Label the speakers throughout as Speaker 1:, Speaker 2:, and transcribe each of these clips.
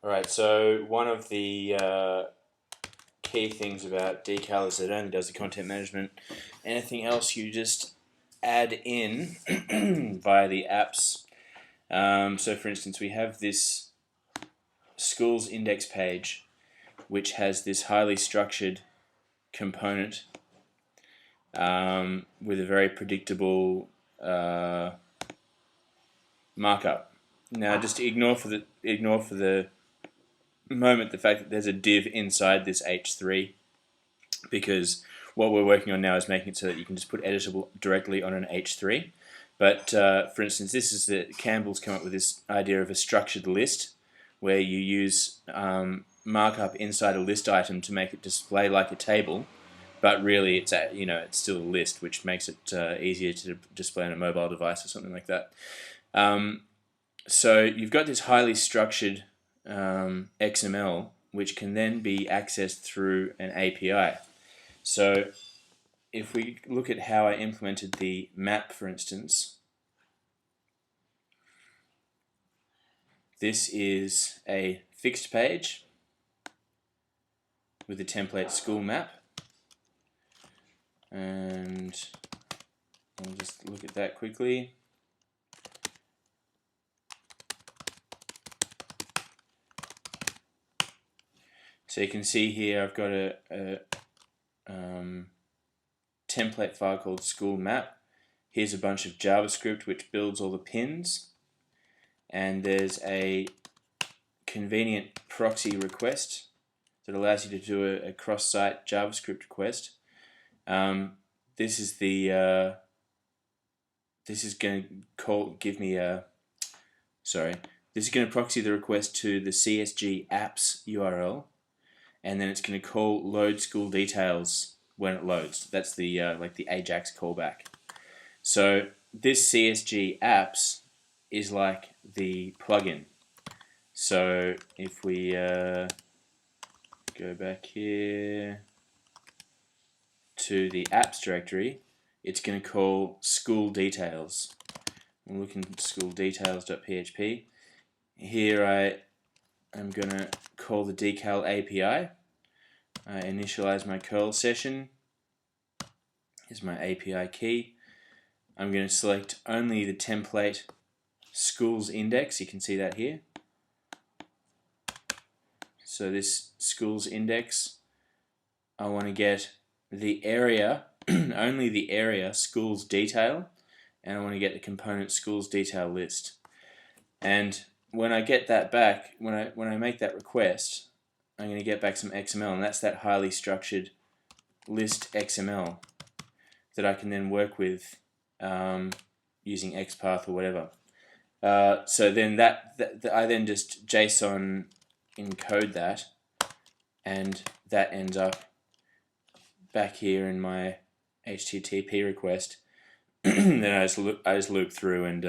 Speaker 1: Alright, so one of the key things about Decal is that it only does the content management. Anything else you just add in via the apps. So for instance, we have this schools index page which has this highly structured component with a very predictable markup. Now just ignore for the moment the fact that there's a div inside this h3, because what we're working on now is making it so that you can just put editable directly on an h3. But for instance, this is Campbell's come up with this idea of a structured list, where you use markup inside a list item to make it display like a table, but really it's still a list, which makes it easier to display on a mobile device or something like that. So you've got this highly structured XML, which can then be accessed through an API. So if we look at how I implemented the map, for instance, this is a fixed page with a template school map, and I'll just look at that quickly. So you can see here I've got a template file called school map. Here's a bunch of JavaScript which builds all the pins, and there's a convenient proxy request that allows you to do a cross-site JavaScript request. This is the this is going to this is going to proxy the request to the CSG-apps URL, and then it's going to call load school details when it loads. That's the like the Ajax callback. So this CSG-apps is like the plugin. So if we go back here to the apps directory, it's going to call school details. I'm looking at schooldetails.php. Here I am going to call the Decal API. I initialize my curl session. Here's my API key. I'm going to select only the template schools index. You can see that here. So this schools index, I want to get the area, only the area schools detail, and I want to get the component schools detail list. And when I get that back, when I make that request, I'm going to get back some XML, and that's that highly structured list XML that I can then work with using XPath or whatever. So then I then just JSON encode that, and that ends up back here in my HTTP request. Then I just loop through and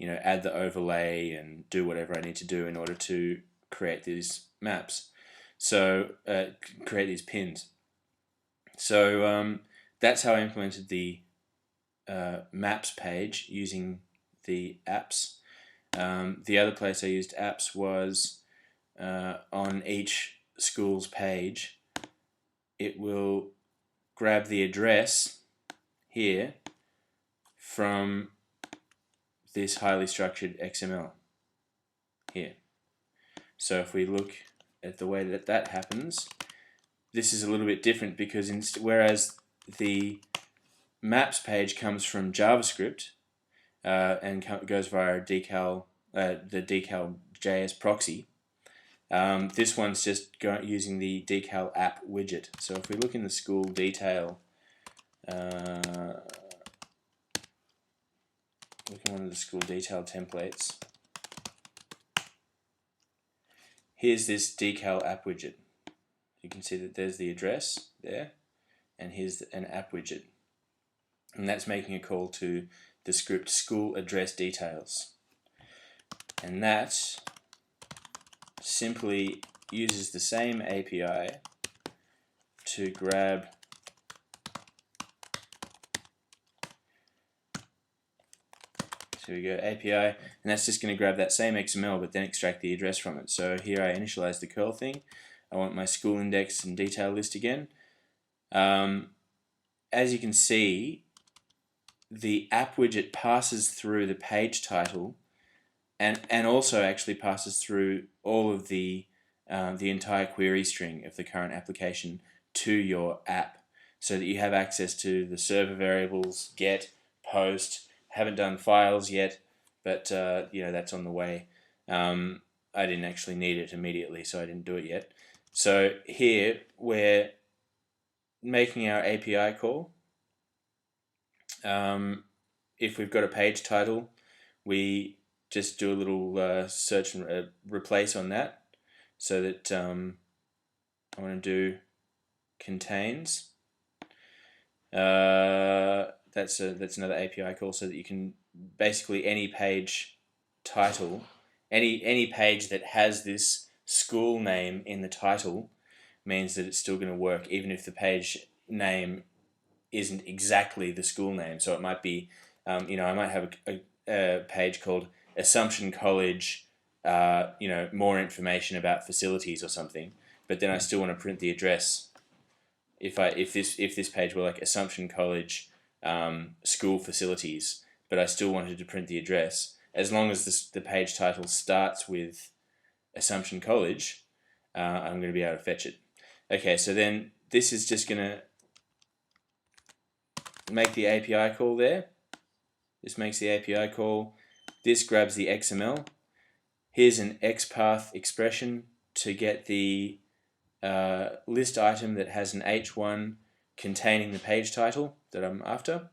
Speaker 1: add the overlay and do whatever I need to do in order to create these maps. So create these pins. So that's how I implemented the maps page using the apps. The other place I used apps was on each school's page. It will grab the address here from this highly structured XML here. So if we look at the way that happens, this is a little bit different, because whereas the maps page comes from JavaScript and goes via the Decal.js proxy, this one's just using the Decal app widget. So if we look in the school detail, look at one of the school detail templates. Here's this Decal app widget. You can see that there's the address there, and here's an app widget. And that's making a call to the script school address details. And that simply uses the same API to grab Here we go, API, and that's just going to grab that same XML but then extract the address from it. So here I initialize the curl thing. I want my school index and detail list again. As you can see, the app widget passes through the page title and also actually passes through all of the entire query string of the current application to your app, so that you have access to the server variables, get, post. Haven't done files yet, but that's on the way. I didn't actually need it immediately, so I didn't do it yet. So here we're making our API call. If we've got a page title, we just do a little search and replace on that, so that I want to do contains. That's another API call, so that you can basically any page title, any page that has this school name in the title means that it's still going to work, even if the page name isn't exactly the school name. So it might be, I might have a page called Assumption College, more information about facilities or something, but then I still want to print the address. If this page were like Assumption College school facilities, but I still wanted to print the address, as long as the page title starts with Assumption College, I'm going to be able to fetch it. Okay, so then this is just going to make the API call there. This makes the API call. This grabs the XML. Here's an XPath expression to get the list item that has an H1 containing the page title that I'm after.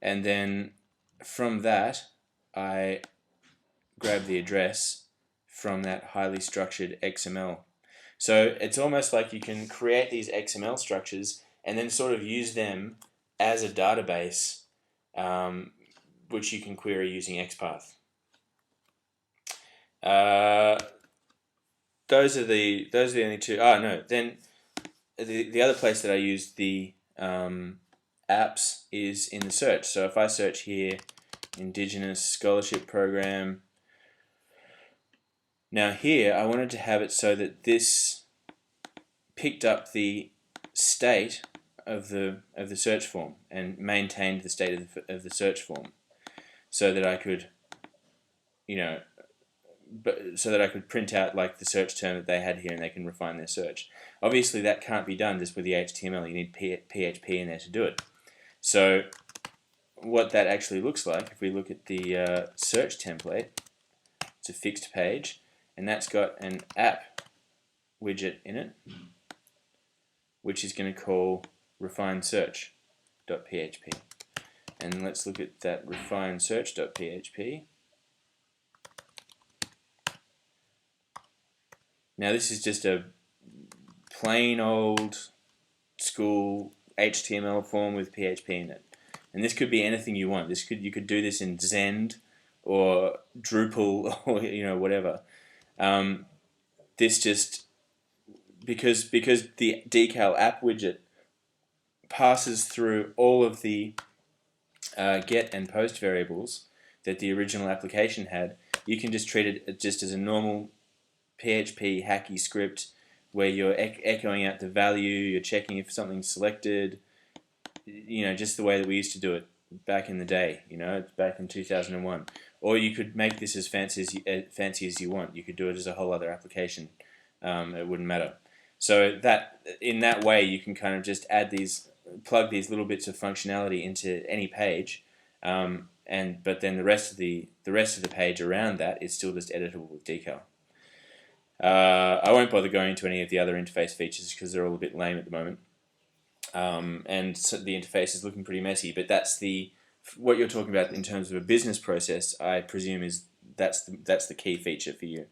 Speaker 1: And then from that, I grab the address from that highly structured XML. So it's almost like you can create these XML structures and then sort of use them as a database, which you can query using XPath. Those are the only two. Oh no, then the other place that I use the apps is in the search. So if I search here, Indigenous Scholarship Program. Now here I wanted to have it so that this picked up the state of the search form and maintained the state of the search form, so that I could, so that I could print out like the search term that they had here and they can refine their search. Obviously that can't be done just with the HTML. You need PHP in there to do it. So what that actually looks like, if we look at the search template, it's a fixed page, and that's got an app widget in it, which is going to call refinesearch.php. And let's look at that refinesearch.php. Now this is just a plain old school HTML form with PHP in it. And this could be anything you want. You could do this in Zend or Drupal or whatever. This just because the Decal app widget passes through all of the get and post variables that the original application had, you can just treat it just as a normal PHP hacky script where you're echoing out the value, you're checking if something's selected, just the way that we used to do it back in the day, back in 2001. Or you could make this as fancy as you want. You could do it as a whole other application. It wouldn't matter. So that in that way, you can kind of just plug these little bits of functionality into any page, but then the rest of the page around that is still just editable with Decal. I won't bother going into any of the other interface features because they're all a bit lame at the moment, and so the interface is looking pretty messy. But that's what you're talking about in terms of a business process. I presume that's the key feature for you.